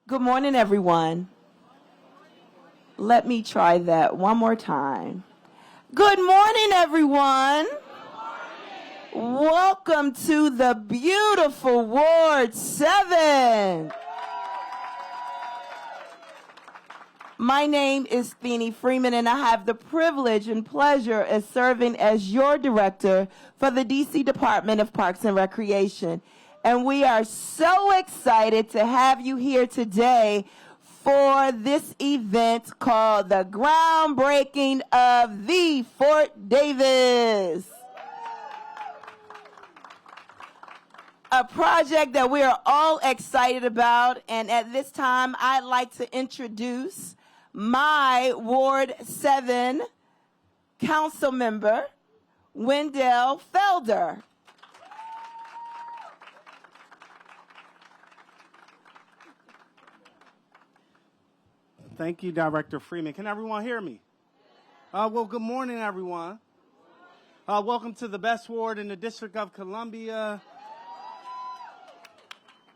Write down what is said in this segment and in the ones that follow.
Good morning, everyone. Let me try that one more time. Good morning, everyone. Welcome to the beautiful Ward 7. My name is Feeny Freeman, and I have the privilege and pleasure of serving as your director for the D.C. Department of Parks and Recreation. And we are so excited to have you here today for this event called the groundbreaking of the Fort Davis. A project that we are all excited about, and at this time I'd like to introduce my Ward 7 council member, Wendell Felder. Thank you, Director Freeman. Can everyone hear me? Well, good morning, everyone. Welcome to the best ward in the District of Columbia.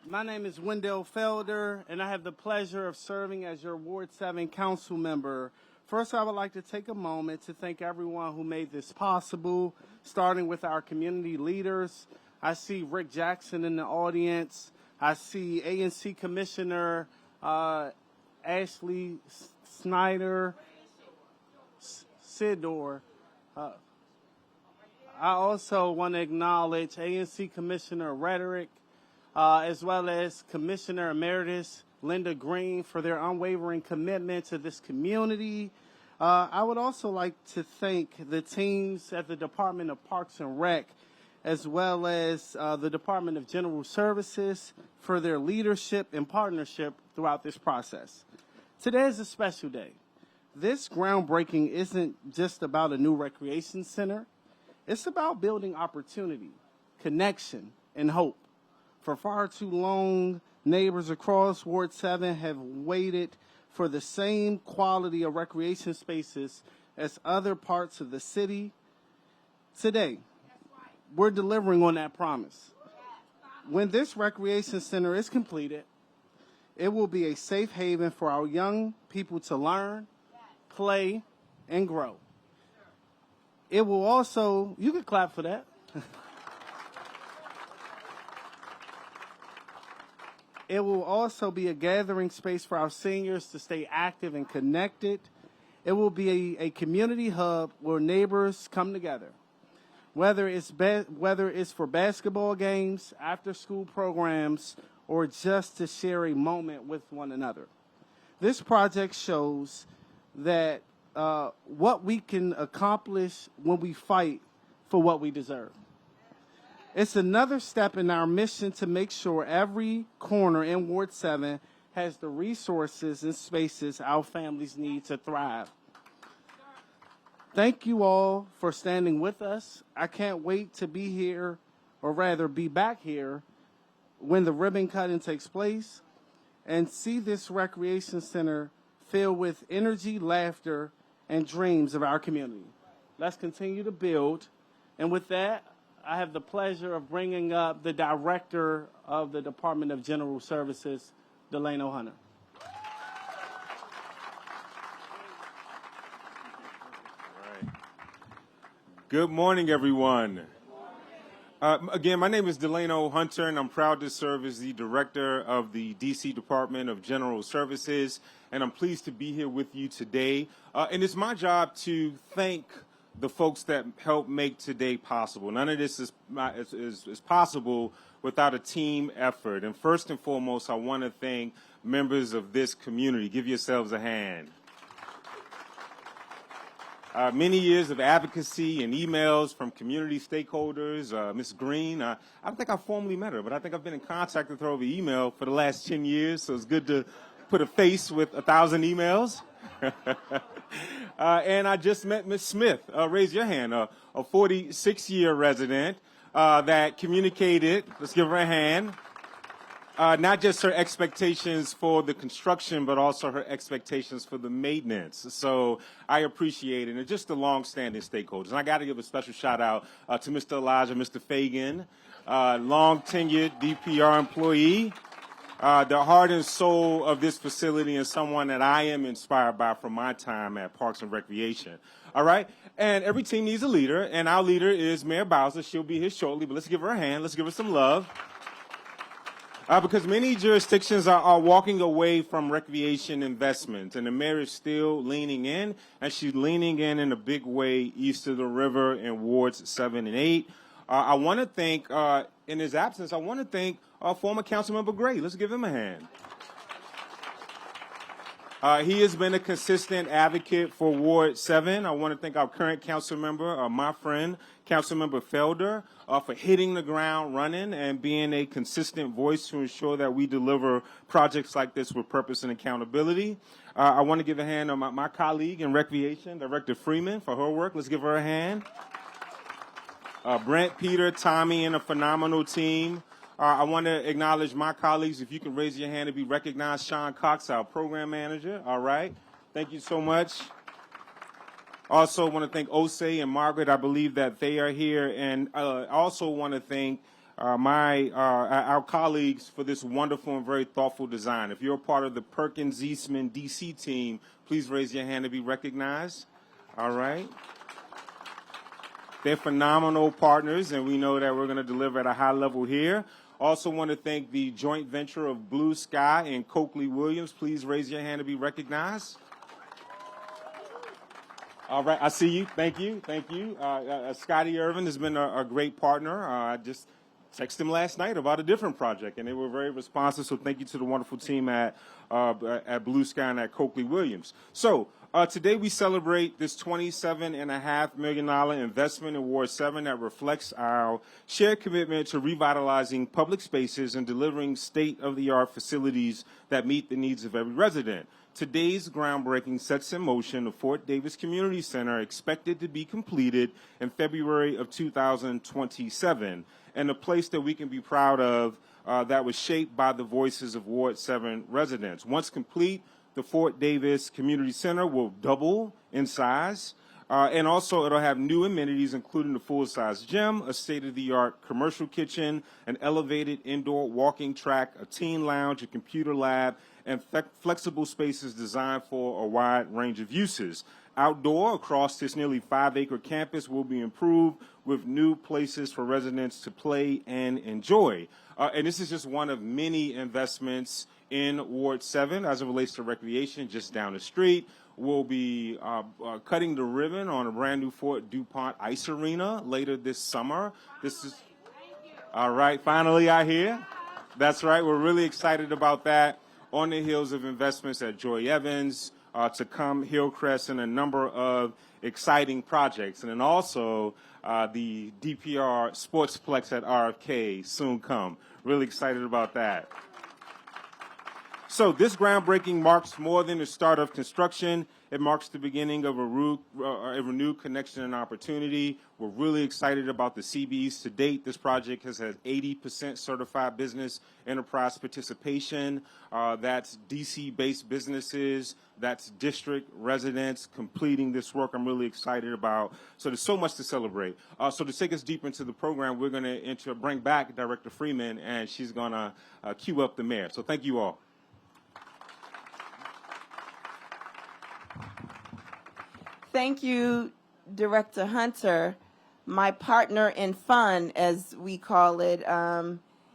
My name is Wendell Felder, and I have the pleasure of serving as your Ward 7 council member. First, I would like to take a moment to thank everyone who made this possible, starting with our community leaders. I see Rick Jackson in the audience. I see ANC Commissioner Ashley Snyder, Sidor. I also want to acknowledge ANC Commissioner Rhetoric, as well as Commissioner Emeritus Linda Green for their unwavering commitment to this community. I would also like to thank the teams at the Department of Parks and Rec, as well as the Department of General Services for their leadership and partnership throughout this process. Today is a special day. This groundbreaking isn't just about a new recreation center. It's about building opportunity, connection, and hope. For far too long, neighbors across Ward 7 have waited for the same quality of recreation spaces as other parts of the city. Today, we're delivering on that promise. When this recreation center is completed, it will be a safe haven for our young people to learn, play, and grow. It will also, you can clap for that. It will also be a gathering space for our seniors to stay active and connected. It will be a community hub where neighbors come together, whether it's for basketball games, after-school programs, or just to share a moment with one another. This project shows that what we can accomplish when we fight for what we deserve. It's another step in our mission to make sure every corner in Ward 7 has the resources and spaces our families need to thrive. Thank you all for standing with us. I can't wait to be here, or rather be back here, when the ribbon cutting takes place, and see this recreation center filled with energy, laughter, and dreams of our community. Let's continue to build. And with that, I have the pleasure of bringing up the Director of the Department of General Services, Delano Hunter. All right. Good morning, everyone. Again, my name is Delano Hunter, and I'm proud to serve as the Director of the D.C. Department of General Services, and I'm pleased to be here with you today. And it's my job to thank the folks that helped make today possible. None of this is possible without a team effort. And first and foremost, I want to thank members of this community. Give yourselves a hand. Many years of advocacy and emails from community stakeholders. Ms. Green, I don't think I formally met her, but I think I've been in contact with her over email for the last 10 years, so it's good to put a face with 1,000 emails. And I just met Ms. Smith. Raise your hand. A 46-year resident that communicated, let's give her a hand, not just her expectations for the construction, but also her expectations for the maintenance. So I appreciate it. And just the long-standing stakeholders. And I got to give a special shout-out to Mr. Elijah, Mr. Fagan, long-tenured DPR employee. The heart and soul of this facility and someone that I am inspired by from my time at Parks and Recreation. All right? And every team needs a leader, and our leader is Mayor Bowser. She'll be here shortly, but let's give her a hand. Let's give her some love. Because many jurisdictions are walking away from recreation investments, and the mayor is still leaning in, and she's leaning in a big way east of the river in Wards 7 and 8. I want to thank, in his absence, I want to thank former Councilmember Gray. Let's give him a hand. He has been a consistent advocate for Ward 7. I want to thank our current council member, my friend, Councilmember Felder, for hitting the ground running and being a consistent voice to ensure that we deliver projects like this with purpose and accountability. I want to give a hand to my colleague in Recreation, Director Freeman, for her work. Let's give her a hand. Brent, Peter, Tommy, and a phenomenal team. I want to acknowledge my colleagues. If you can raise your hand to be recognized. Sean Cox, our program manager. All right. Thank you so much. Also want to thank Osei and Margaret. I believe that they are here. And also want to thank our colleagues for this wonderful and very thoughtful design. If you're a part of the Perkins Eastman DC team, please raise your hand to be recognized. All right. They're phenomenal partners, and we know that we're going to deliver at a high level here. Also want to thank the joint venture of Blue Sky and Coakley Williams. Please raise your hand to be recognized. All right, I see you. Thank you. Thank you. Scotty Irvin has been a great partner. I just texted him last night about a different project, and they were very responsive. So thank you to the wonderful team at Blue Sky and at Coakley Williams. So today we celebrate this $27.5 million investment in Ward 7 that reflects our shared commitment to revitalizing public spaces and delivering state-of-the-art facilities that meet the needs of every resident. Today's groundbreaking sets in motion the Fort Davis Community Center, expected to be completed in February of 2027, and a place that we can be proud of that was shaped by the voices of Ward 7 residents. Once complete, the Fort Davis Community Center will double in size, and also it'll have new amenities, including the full-size gym, a state-of-the-art commercial kitchen, an elevated indoor walking track, a teen lounge, a computer lab, and flexible spaces designed for a wide range of uses. Outdoor, across this nearly 5-acre campus, will be improved with new places for residents to play and enjoy. And this is just one of many investments in Ward 7 as it relates to recreation. Just down the street, we'll be cutting the ribbon on a brand new Fort DuPont Ice Arena later this summer. This is all right. Finally, I hear. That's right. We're really excited about that. On the heels of investments at Joy Evans, to come, Hillcrest, and a number of exciting projects. And then also the DPR Sportsplex at RFK soon come. Really excited about that. So this groundbreaking marks more than the start of construction. It marks the beginning of a renewed connection and opportunity. We're really excited about the CBEs to date. This project has had 80% certified business enterprise participation. That's DC-based businesses. That's district residents completing this work. I'm really excited about. So there's so much to celebrate. So to take us deeper into the program, we're going to bring back Director Freeman, and she's going to cue up the mayor. So thank you all. Thank you, Director Hunter, my partner in fun, as we call it.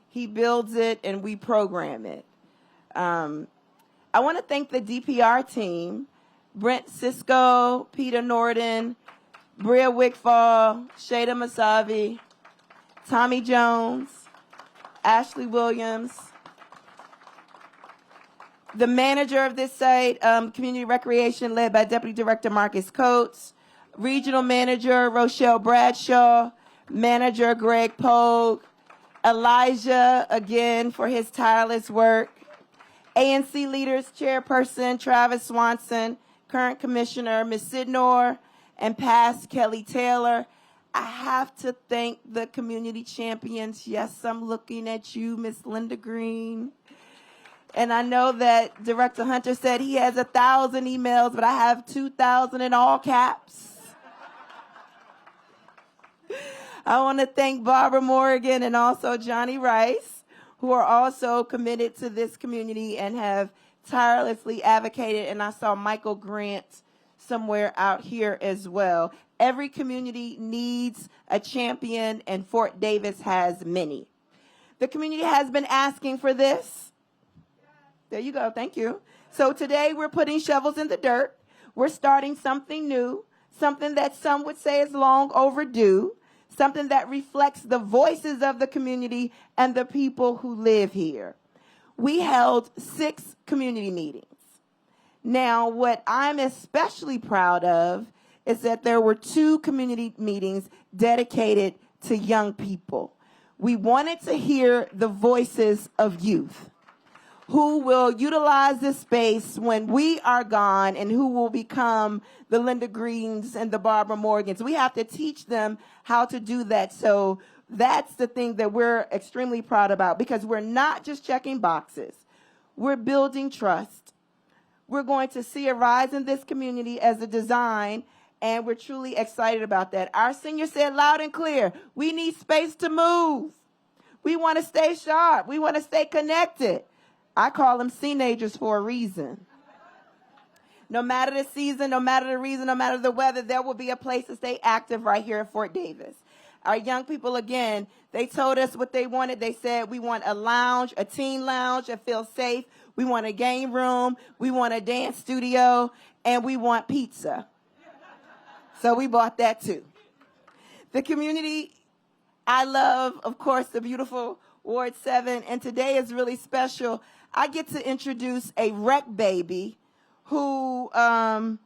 He builds it and we program it. I want to thank the DPR team, Brent Cisco, Peter Norden, Bria Wickfall, Shada Masavi, Tommy Jones, Ashley Williams, the manager of this site, Community Recreation, led by Deputy Director Marcus Coates, Regional Manager Rochelle Bradshaw, Manager Greg Pogue, Elijah, again, for his tireless work, ANC Leaders Chairperson Travis Swanson, current Commissioner Ms. Sidnor, and past Kelly Taylor. I have to thank the community champions. Yes, I'm looking at you, Ms. Linda Green. And I know that Director Hunter said he has 1,000 emails, but I have 2,000 in all caps. I want to thank Barbara Morgan and also Johnny Rice, who are also committed to this community and have tirelessly advocated, and I saw Michael Grant somewhere out here as well. Every community needs a champion, and Fort Davis has many. The community has been asking for this. There you go. Thank you. So today we're putting shovels in the dirt. We're starting something new, something that some would say is long overdue, something that reflects the voices of the community and the people who live here. We held 6 community meetings. Now, what I'm especially proud of is that there were 2 community meetings dedicated to young people. We wanted to hear the voices of youth who will utilize this space when we are gone and who will become the Linda Greens and the Barbara Morgans. We have to teach them how to do that. So that's the thing that we're extremely proud about, because we're not just checking boxes. We're building trust. We're going to see a rise in this community as a design, and we're truly excited about that. Our senior said loud and clear, we need space to move. We want to stay sharp. We want to stay connected. I call them teenagers for a reason. No matter the season, no matter the reason, no matter the weather, there will be a place to stay active right here at Fort Davis. Our young people, again, they told us what they wanted. They said, we want a lounge, a teen lounge that feels safe. We want a game room. We want a dance studio. And we want pizza. So we bought that too. The community, I love, of course, the beautiful Ward 7. And today is really special. I get to introduce a rec baby who, her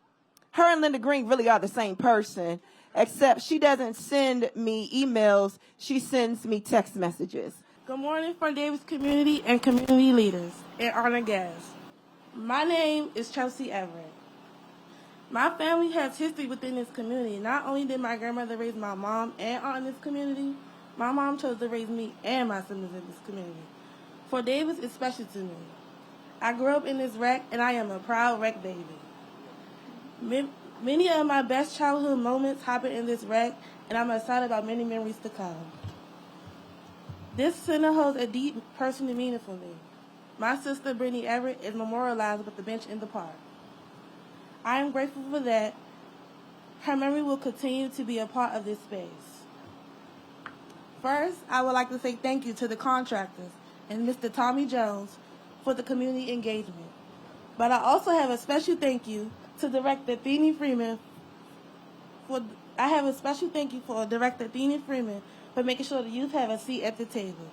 and Linda Green really are the same person, except she doesn't send me emails, she sends me text messages. Good morning, Fort Davis community and community leaders and honored guests. My name is Chelsea Everett. My family has history within this community. Not only did my grandmother raise my mom and aunt in this community, my mom chose to raise me and my siblings in this community. Fort Davis is special to me. I grew up in this rec, and I am a proud rec baby. Many of my best childhood moments happened in this rec, and I'm excited about many memories to come. This center holds a deep personal meaning for me. My sister, Brittany Everett, is memorialized with the bench in the park. I am grateful for that. Her memory will continue to be a part of this space. First, I would like to say thank you to the contractors and Mr. Tommy Jones for the community engagement. But I also have a special thank you to Director Thiene Freeman for making sure the youth have a seat at the table.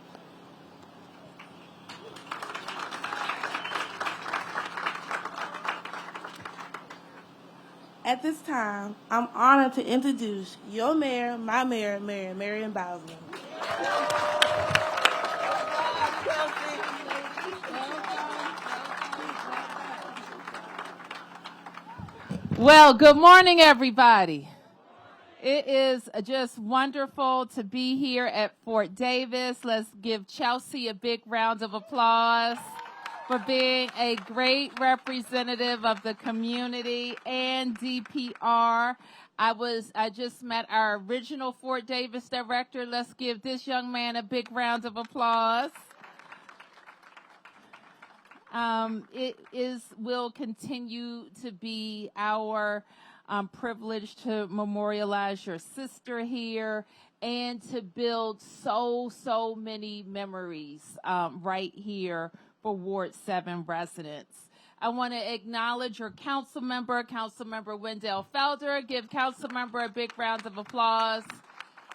At this time, I'm honored to introduce your mayor, my mayor, Mayor Muriel Bowser. Well, good morning, everybody. It is just wonderful to be here at Fort Davis. Let's give Chelsea a big round of applause for being a great representative of the community and DPR. I just met our original Fort Davis director. Let's give this young man a big round of applause. Will continue to be our privilege to memorialize your sister here and to build so many memories right here for Ward 7 residents. I want to acknowledge your council member Wendell Felder. Give council member a big round of applause.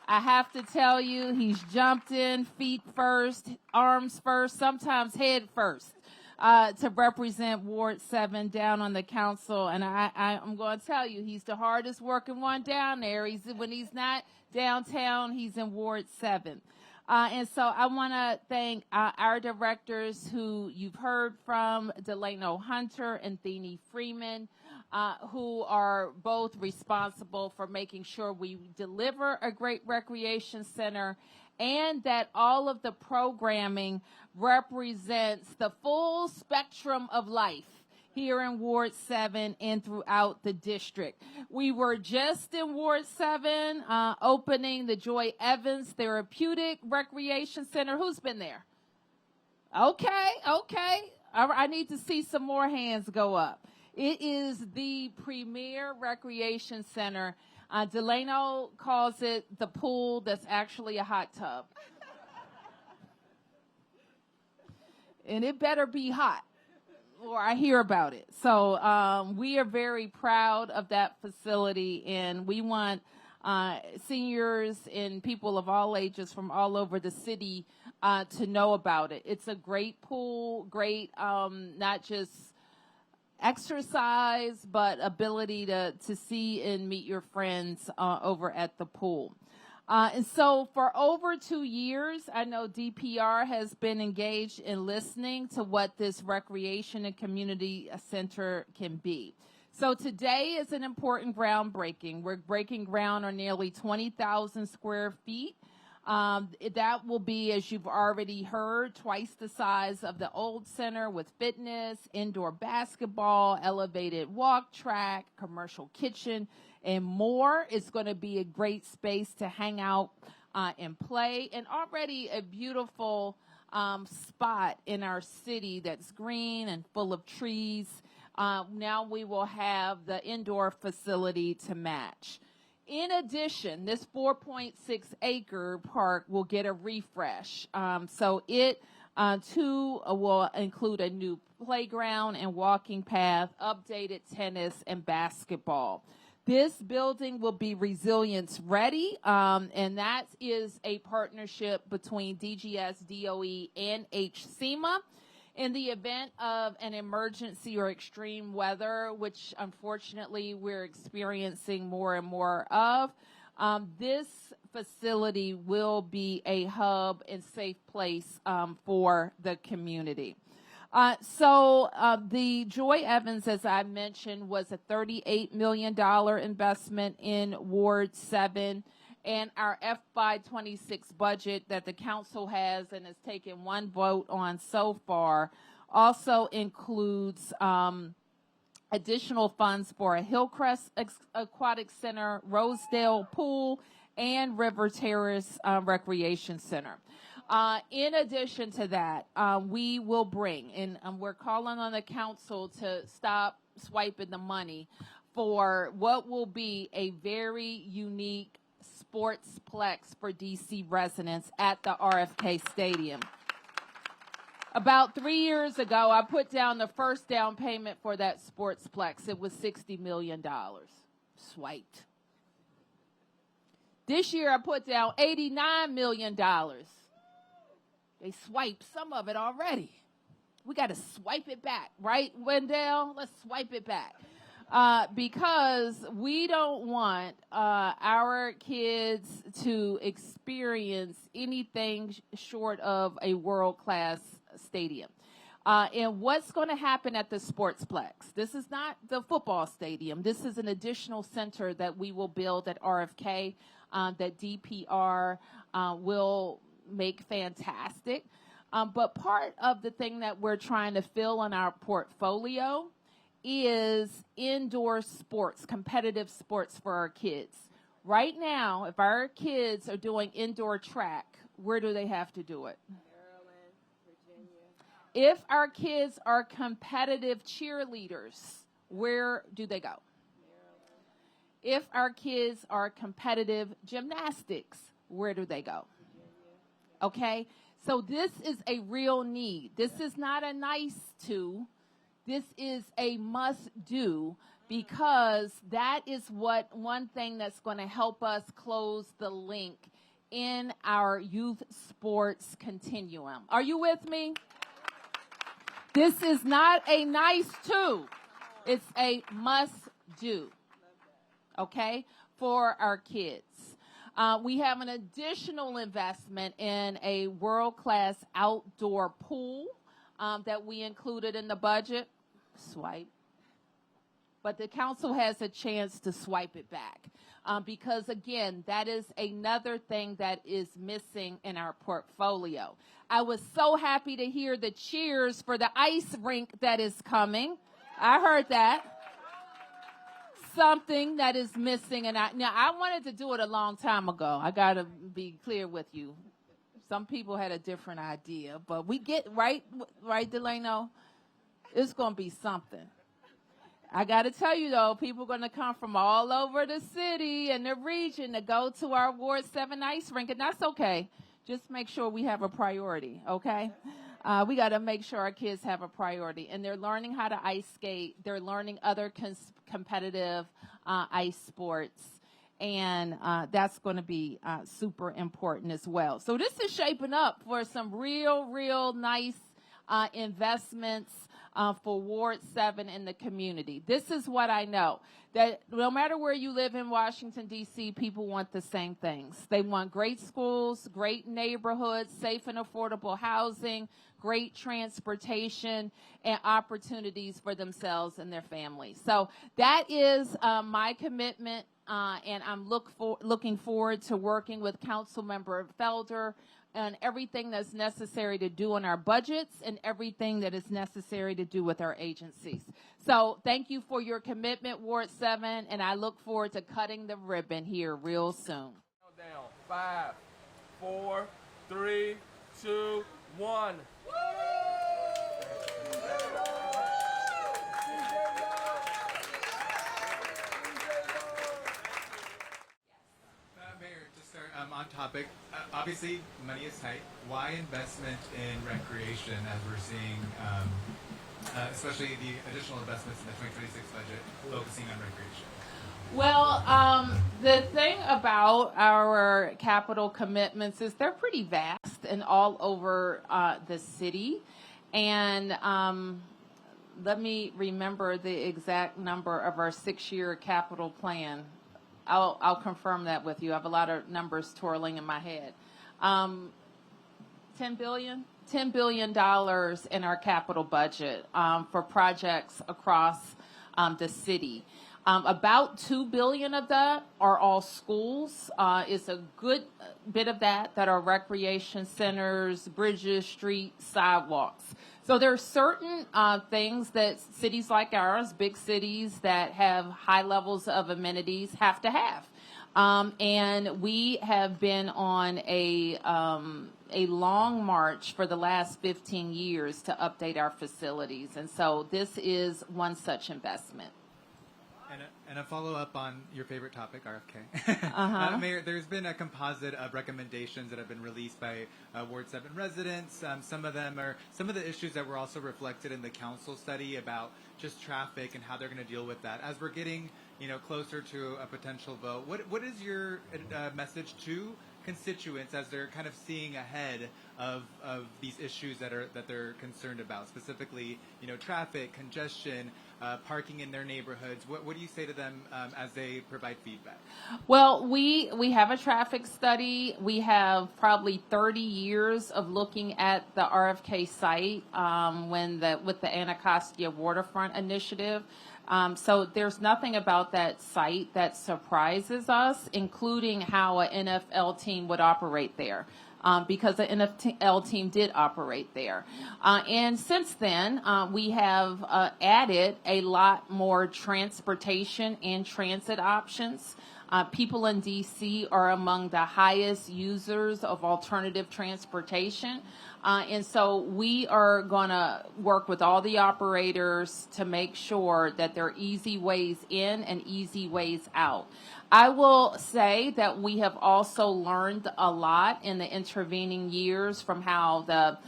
I have to tell you, he's jumped in feet first, arms first, sometimes head first. To represent Ward 7 down on the council. And I'm going to tell you, he's the hardest working one down there. When he's not downtown, he's in Ward 7. And so I want to thank our directors who you've heard from, Delano Hunter and Thiene Freeman, who are both responsible for making sure we deliver a great recreation center and that all of the programming represents the full spectrum of life here in Ward 7 and throughout the district. We were just in Ward 7 opening the Joy Evans Therapeutic Recreation Center. Who's been there? Okay, okay. I need to see some more hands go up. It is the premier recreation center. Delano calls it the pool that's actually a hot tub. And it better be hot, or I hear about it. So we are very proud of that facility, and we want seniors and people of all ages from all over the city to know about it. It's a great pool, great not just exercise, but ability to see and meet your friends over at the pool. And so for over 2 years, I know DPR has been engaged in listening to what this recreation and community center can be. So today is an important groundbreaking. We're breaking ground on nearly 20,000 square feet. That will be, as you've already heard, twice the size of the old center with fitness, indoor basketball, elevated walk track, commercial kitchen, and more. It's going to be a great space to hang out and play, and already a beautiful spot in our city that's green and full of trees. Now we will have the indoor facility to match. In addition, this 4.6 acre park will get a refresh. So it too will include a new playground and walking path, updated tennis and basketball. This building will be resilience ready, and that is a partnership between DGS, DOE, and HCEMA. In the event of an emergency or extreme weather, which unfortunately we're experiencing more and more of, this facility will be a hub and safe place for the community. So the Joy Evans, as I mentioned, was a $38 million investment in Ward 7. And our FY26 budget that the council has and has taken one vote on so far also includes additional funds for a Hillcrest Aquatic Center, Rosedale Pool, and River Terrace Recreation Center. In addition to that, we will bring, and we're calling on the council to stop swiping the money for what will be a very unique sportsplex for DC residents at the RFK Stadium. About 3 years ago, I put down the first down payment for that sportsplex. It was $60 million. Swiped. This year, I put down $89 million. They swiped some of it already. We got to swipe it back, right, Wendell? Let's swipe it back. Because we don't want our kids to experience anything short of a world-class stadium. And what's going to happen at the Sportsplex? This is not the football stadium. This is an additional center that we will build at RFK that DPR will make fantastic. But part of the thing that we're trying to fill in our portfolio is indoor sports, competitive sports for our kids. Right now, if our kids are doing indoor track, where do they have to do it? Maryland, Virginia. If our kids are competitive cheerleaders, where do they go? Maryland. If our kids are competitive gymnastics, where do they go? Virginia. Okay? So this is a real need. This is not a nice to. This is a must-do, because that is one thing that's going to help us close the link in our youth sports continuum. Are you with me? This is not a nice-to. It's a must-do, okay, for our kids. We have an additional investment in a world-class outdoor pool that we included in the budget. Swipe. But the council has a chance to swipe it back because, again, that is another thing that is missing in our portfolio. I was so happy to hear the cheers for the ice rink that is coming. I heard that. Something that is missing, and I wanted to do it a long time ago. I got to be clear with you. Some people had a different idea, but we get right, Delano? It's going to be something. I got to tell you, though, people are going to come from all over the city and the region to go to our Ward 7 ice rink, and that's okay. Just make sure we have a priority, okay? We got to make sure our kids have a priority, and they're learning how to ice skate. They're learning other competitive ice sports, and that's going to be super important as well. So this is shaping up for some real nice investments for Ward 7 in the community. This is what I know, that no matter where you live in Washington, D.C., people want the same things. They want great schools, great neighborhoods, safe and affordable housing, great transportation, and opportunities for themselves and their families. So that is my commitment, and I'm looking forward to working with Councilmember Felder and everything that's necessary to do in our budgets and everything that is necessary to do with our agencies. So thank you for your commitment, Ward 7, and I look forward to cutting the ribbon here real soon. Down. 5, 4, 3, 2, 1. Mayor, to start on topic, obviously money is tight. Why investment in recreation as we're seeing, especially the additional investments in the 2026 budget focusing on recreation? Well, the thing about our capital commitments is they're pretty vast and all over the city. And let me remember the exact number of our 6-year capital plan. I'll confirm that with you. I have a lot of numbers twirling in my head. $10 billion in our capital budget for projects across the city. About $2 billion of that are all schools. It's a good bit of that are recreation centers, bridges, streets, sidewalks. So there are certain things that cities like ours, big cities that have high levels of amenities, have to have. And we have been on a long march for the last 15 years to update our facilities. And so this is one such investment. And a follow-up on your favorite topic, RFK. Mayor, there's been a composite of recommendations that have been released by Ward 7 residents. Some of the issues that were also reflected in the council study about just traffic and how they're going to deal with that. As we're getting, closer to a potential vote, what is your message to constituents as they're kind of seeing ahead of these issues that they're concerned about, specifically, traffic, congestion, parking in their neighborhoods? What do you say to them as they provide feedback? Well, we have a traffic study. We have probably 30 years of looking at the RFK site with the Anacostia Waterfront Initiative. So there's nothing about that site that surprises us, including how an NFL team would operate there. Because the NFL team did operate there. And since then, we have added a lot more transportation and transit options. People in D.C. are among the highest users of alternative transportation. And so we are going to work with all the operators to make sure that there are easy ways in and easy ways out. I will say that we have also learned a lot in the intervening years from how the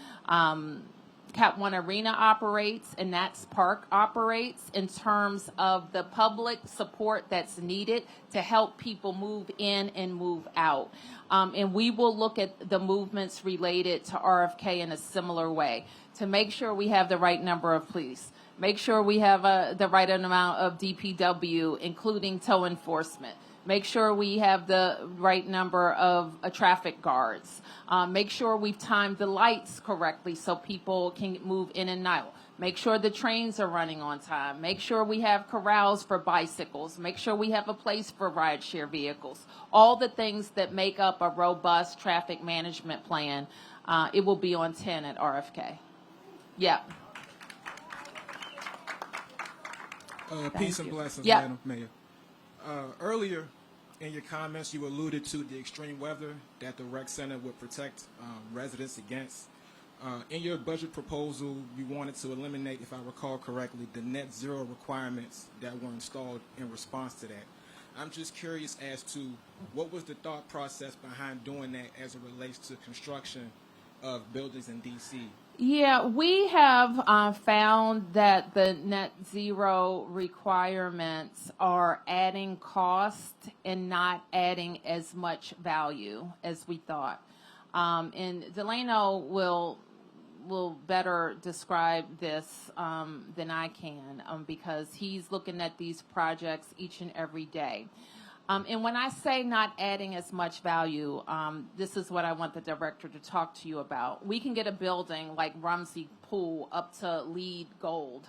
Cap One Arena operates and Nats Park operates in terms of the public support that's needed to help people move in and move out. And we will look at the movements related to RFK in a similar way to make sure we have the right number of police, make sure we have the right amount of DPW, including tow enforcement. Make sure we have the right number of traffic guards. Make sure we've timed the lights correctly so people can move in and out. Make sure the trains are running on time. Make sure we have corrals for bicycles. Make sure we have a place for rideshare vehicles. All the things that make up a robust traffic management plan. It will be on 10 at RFK. Yeah. Peace and blessings, Yeah. Madam Mayor. Earlier, in your comments, you alluded to the extreme weather that the rec center would protect residents against. In your budget proposal, you wanted to eliminate, if I recall correctly, the net zero requirements that were installed in response to that. I'm just curious as to what was the thought process behind doing that as it relates to construction of buildings in D.C.? Yeah, we have found that the net zero requirements are adding cost and not adding as much value as we thought. And Delano will better describe this than I can because he's looking at these projects each and every day. And when I say not adding as much value, this is what I want the director to talk to you about. We can get a building like Rumsey Pool up to LEED Gold,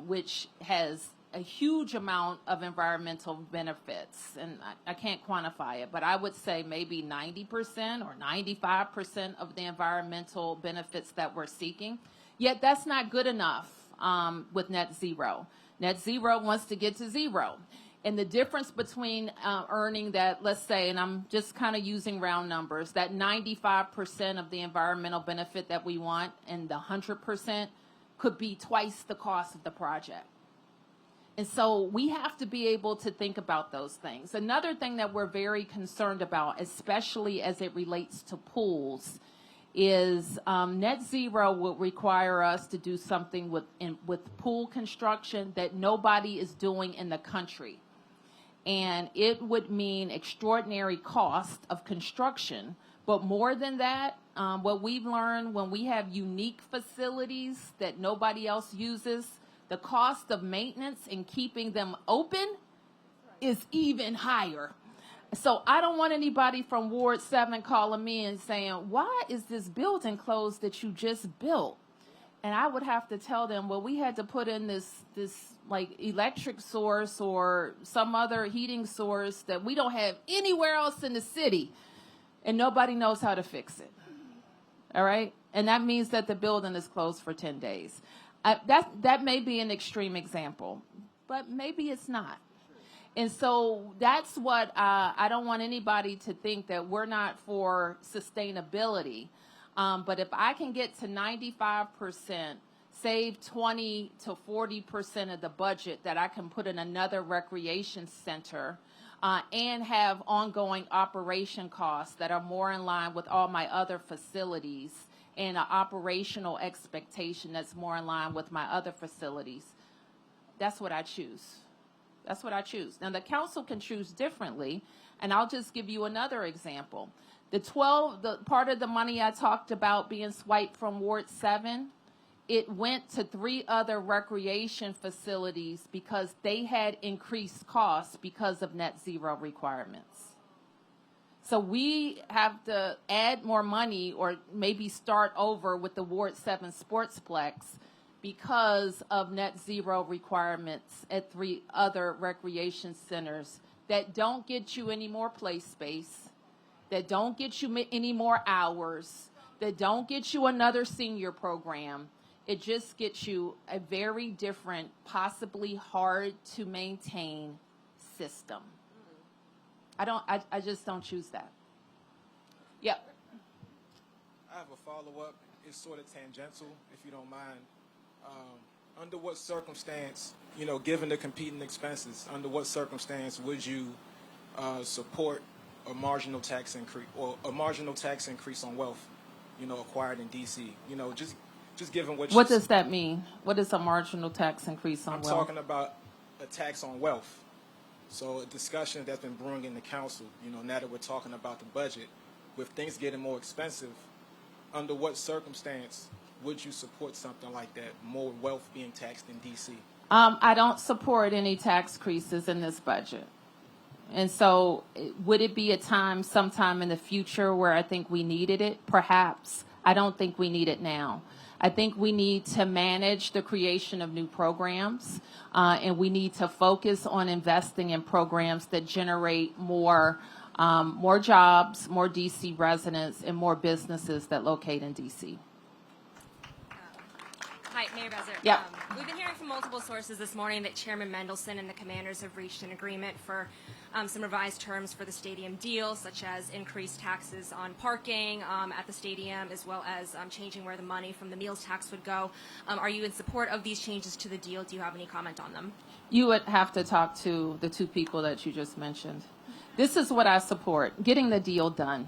which has a huge amount of environmental benefits, and I can't quantify it, but I would say maybe 90% or 95% of the environmental benefits that we're seeking. Yet that's not good enough with net zero. Net zero wants to get to zero. And the difference between earning that, let's say, and I'm just kind of using round numbers, that 95% of the environmental benefit that we want and the 100% could be twice the cost of the project. And so we have to be able to think about those things. Another thing that we're very concerned about, especially as it relates to pools, is net zero would require us to do something with pool construction that nobody is doing in the country. And it would mean extraordinary cost of construction. But more than that, what we've learned when we have unique facilities that nobody else uses, the cost of maintenance and keeping them open is even higher. So I don't want anybody from Ward 7 calling me and saying, why is this building closed that you just built? And I would have to tell them, well, we had to put in this like electric source or some other heating source that we don't have anywhere else in the city, and nobody knows how to fix it. All right? And that means that the building is closed for 10 days. That may be an extreme example, but maybe it's not. And so that's what I don't want anybody to think that we're not for sustainability. But if I can get to 95%, save 20 to 40% of the budget that I can put in another recreation center, and have ongoing operation costs that are more in line with all my other facilities, and an operational expectation that's more in line with my other facilities, that's what I choose. That's what I choose. Now, the council can choose differently, and I'll just give you another example. The part of the money I talked about being swiped from Ward 7, it went to 3 other recreation facilities because they had increased costs because of net zero requirements. So we have to add more money or maybe start over with the Ward 7 Sportsplex because of net zero requirements at 3 other recreation centers that don't get you any more play space, that don't get you any more hours, that don't get you another senior program. It just gets you a very different, possibly hard to maintain system. I just don't choose that. Yep. I have a follow-up. It's sort of tangential, if you don't mind. Under what circumstance, given the competing expenses, under what circumstance would you support a marginal tax increase or a marginal tax increase on wealth, acquired in D.C.? Just given what does that mean? What is a marginal tax increase on wealth? I'm talking about a tax on wealth. So a discussion that's been brewing in the council, now that we're talking about the budget, with things getting more expensive, under what circumstance would you support something like that, more wealth being taxed in D.C.? I don't support any tax increases in this budget. And so would it be a time sometime in the future where I think we needed it? Perhaps. I don't think we need it now. I think we need to manage the creation of new programs, and we need to focus on investing in programs that generate more jobs, more D.C. residents, and more businesses that locate in D.C. Hi, Mayor Mayor Bowser. Yep. We've been hearing from multiple sources this morning that Chairman Mendelson and the commanders have reached an agreement for some revised terms for the stadium deal, such as increased taxes on parking at the stadium, as well as changing where the money from the meals tax would go. Are you in support of these changes to the deal? Do you have any comment on them? You would have to talk to the two people that you just mentioned. This is what I support, getting the deal done.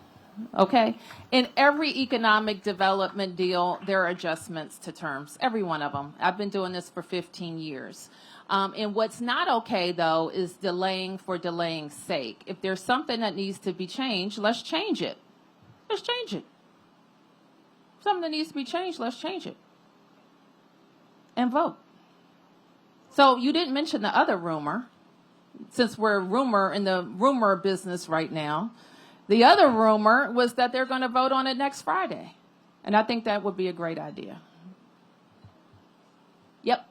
Okay? In every economic development deal, there are adjustments to terms, every one of them. I've been doing this for 15 years. And what's not okay, though, is delaying for delaying's sake. If there's something that needs to be changed, let's change it. Let's change it. Something that needs to be changed, let's change it. And vote. So you didn't mention the other rumor, since we're in the rumor business right now. The other rumor was that they're going to vote on it next Friday. And I think that would be a great idea. Yep.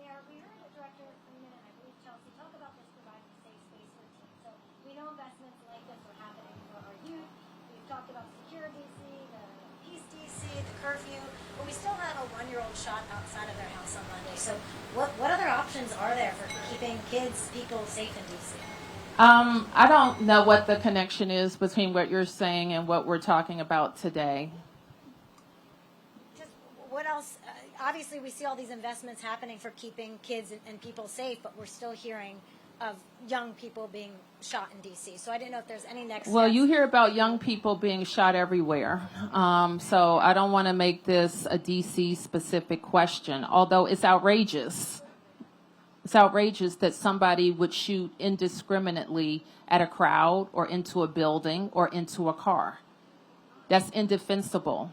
Mayor, we heard the director Freeman and I believe Chelsea talk about this providing a safe space for teens. So we know investments like this are happening for our youth. We've talked about Secure DC, the Peace DC, the curfew, but we still have a 1-year-old shot outside of their house on Monday. So what other options are there for keeping kids, people safe in DC? I don't know what the connection is between what you're saying and what we're talking about today. Just what else? Obviously, we see all these investments happening for keeping kids and people safe, but we're still hearing of young people being shot in D.C. So I didn't know if there's any next Well, steps. you hear about young people being shot everywhere. So I don't want to make this a D.C. specific question, although it's outrageous. It's outrageous that somebody would shoot indiscriminately at a crowd or into a building or into a car. That's indefensible.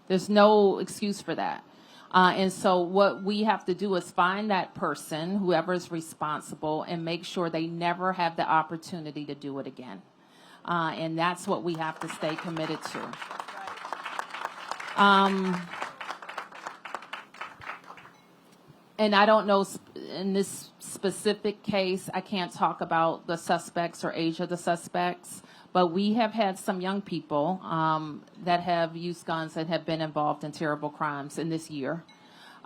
There's no excuse for that. And so what we have to do is find that person, whoever is responsible, and make sure they never have the opportunity to do it again. And that's what we have to stay committed to. And I don't know, in this specific case, I can't talk about the suspects or age of the suspects, but we have had some young people that have used guns and have been involved in terrible crimes in this year.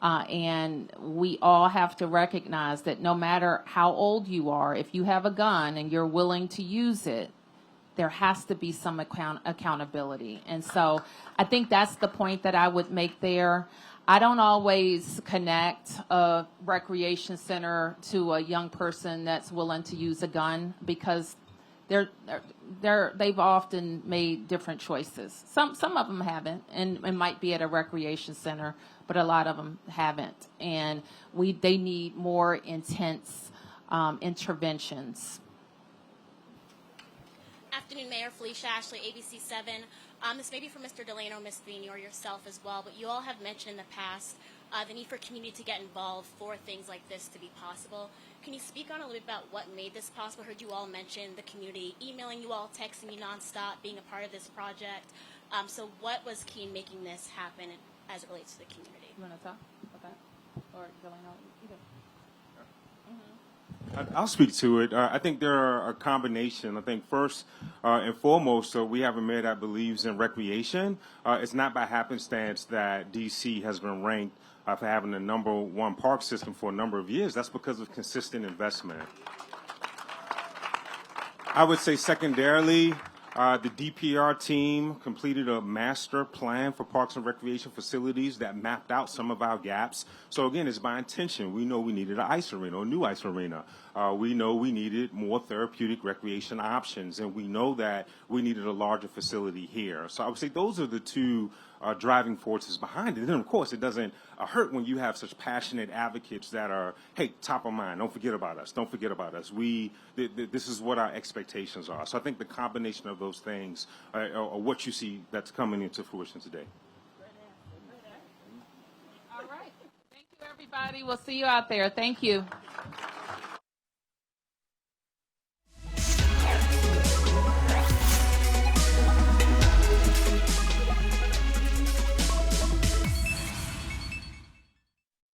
And we all have to recognize that no matter how old you are, if you have a gun and you're willing to use it, there has to be some accountability. And so I think that's the point that I would make there. I don't always connect a recreation center to a young person that's willing to use a gun because they've often made different choices. Some of them haven't, and might be at a recreation center, but a lot of them haven't. And they need more intense interventions. Afternoon, Mayor. Felicia Ashley, ABC 7. This may be for Mr. Delano, Ms. Feeney, or yourself as well, but you all have mentioned in the past the need for community to get involved for things like this to be possible. Can you speak on a little bit about what made this possible? I heard you all mention the community emailing you all, texting you nonstop, being a part of this project. So what was key in making this happen as it relates to the community? You want to talk about that? Or Delano? Either. I'll speak to it. I think there are a combination. I think first and foremost, we have a mayor that believes in recreation. It's not by happenstance that D.C. has been ranked for having the #1 park system for a number of years. That's because of consistent investment. I would say secondarily, the DPR team completed a master plan for parks and recreation facilities that mapped out some of our gaps. So again, it's by intention. We know we needed an ice arena, a new ice arena. We know we needed more therapeutic recreation options, and we know that we needed a larger facility here. So I would say those are the two driving forces behind it. And then, of course, it doesn't hurt when you have such passionate advocates that are, hey, top of mind, don't forget about us, don't forget about us. This is what our expectations are. So I think the combination of those things are what you see that's coming into fruition today. All right. Thank you, everybody. We'll see you out there. Thank you.